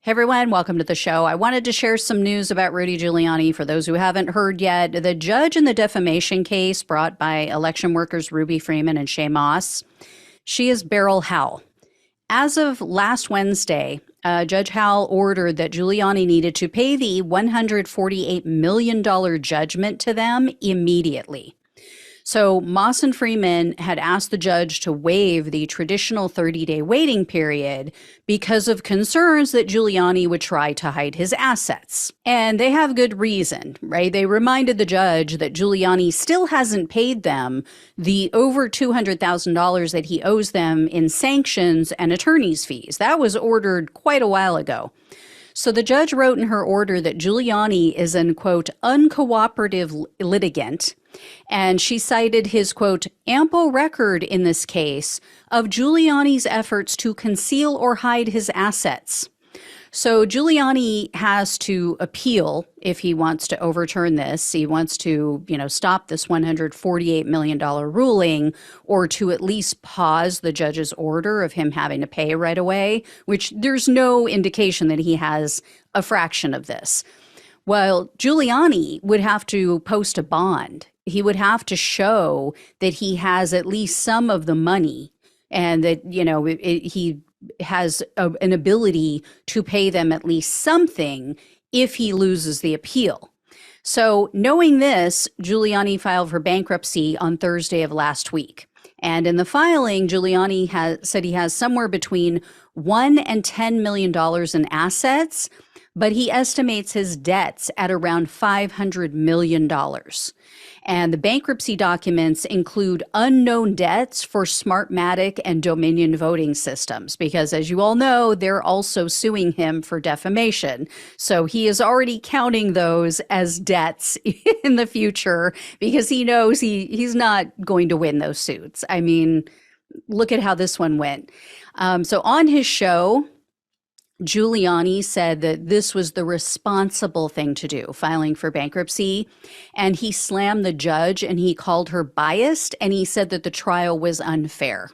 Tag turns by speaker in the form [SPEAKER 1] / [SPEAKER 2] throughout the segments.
[SPEAKER 1] Hey everyone, welcome to the show. I wanted to share some news about Rudy Giuliani. For those who haven't heard yet, the judge in the defamation case brought by election workers Ruby Freeman and Shaye Moss, she is Beryl Howell. As of last Wednesday, Judge Howell ordered that Giuliani needed to pay the $148 million judgment to them immediately. So Moss and Freeman had asked the judge to waive the traditional 30-day waiting period because of concerns that Giuliani would try to hide his assets. And they have good reason, right? They reminded the judge that Giuliani still hasn't paid them the over $200,000 that he owes them in sanctions and attorney's fees. That was ordered quite a while ago. So the judge wrote in her order that Giuliani is an, quote, uncooperative litigant, and she cited his, quote, ample record in this case of Giuliani's efforts to conceal or hide his assets. So Giuliani has to appeal if he wants to overturn this. He wants to, stop this $148 million ruling, or to at least pause the judge's order of him having to pay right away, which there's no indication that he has a fraction of this. Well, Giuliani would have to post a bond. He would have to show that he has at least some of the money and that, he has an ability to pay them at least something if he loses the appeal. So knowing this, Giuliani filed for bankruptcy on Thursday of last week. And in the filing, Giuliani said he has somewhere between $1 and $10 million in assets, but he estimates his debts at around $500 million. And the bankruptcy documents include unknown debts for Smartmatic and Dominion voting systems, because as you all know, they're also suing him for defamation. So he is already counting those as debts in the future because he knows he's not going to win those suits. I mean, look at how this one went. So on his show, Giuliani said that this was the responsible thing to do, filing for bankruptcy, and he slammed the judge and he called her biased, and he said that the trial was unfair.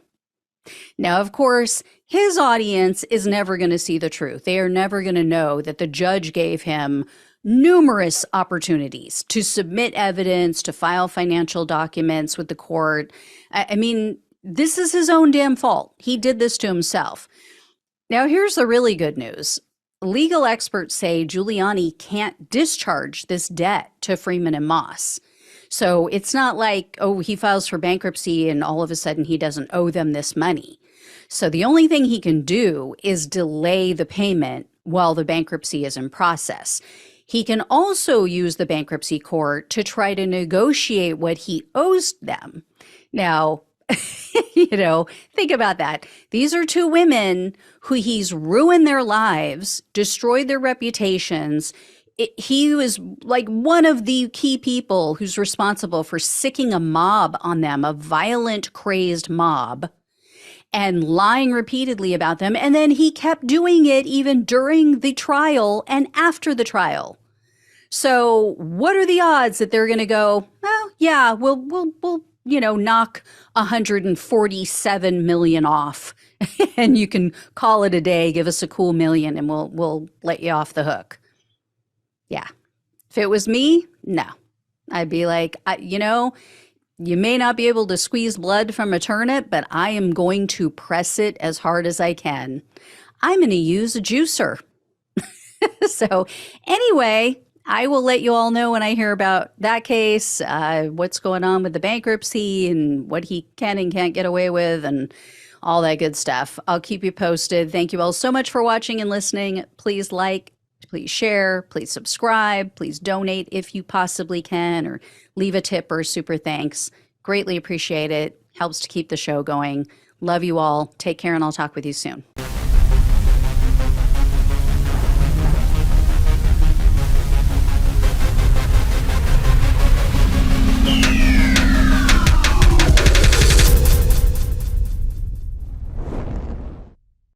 [SPEAKER 1] Now, of course, his audience is never going to see the truth. They are never going to know that the judge gave him numerous opportunities to submit evidence, to file financial documents with the court. I mean, this is his own damn fault. He did this to himself. Now, here's the really good news. Legal experts say Giuliani can't discharge this debt to Freeman and Moss. So it's not like, oh, he files for bankruptcy and all of a sudden he doesn't owe them this money. So the only thing he can do is delay the payment while the bankruptcy is in process. He can also use the bankruptcy court to try to negotiate what he owes them. Now, think about that. These are two women who he's ruined their lives, destroyed their reputations. He was like one of the key people who's responsible for sicking a mob on them, a violent, crazed mob, and lying repeatedly about them. And then he kept doing it even during the trial and after the trial. So what are the odds that they're going to go, well, yeah, we'll knock 147 million off and you can call it a day, give us a cool million and we'll let you off the hook. Yeah. If it was me, no. I'd be like, you may not be able to squeeze blood from a turnip, but I am going to press it as hard as I can. I'm going to use a juicer. So anyway, I will let you all know when I hear about that case, what's going on with the bankruptcy and what he can and can't get away with and all that good stuff. I'll keep you posted. Thank you all so much for watching and listening. Please like, please share, please subscribe, please donate if you possibly can, or leave a tip or a super thanks. Greatly appreciate it. Helps to keep the show going. Love you all. Take care, and I'll talk with you soon.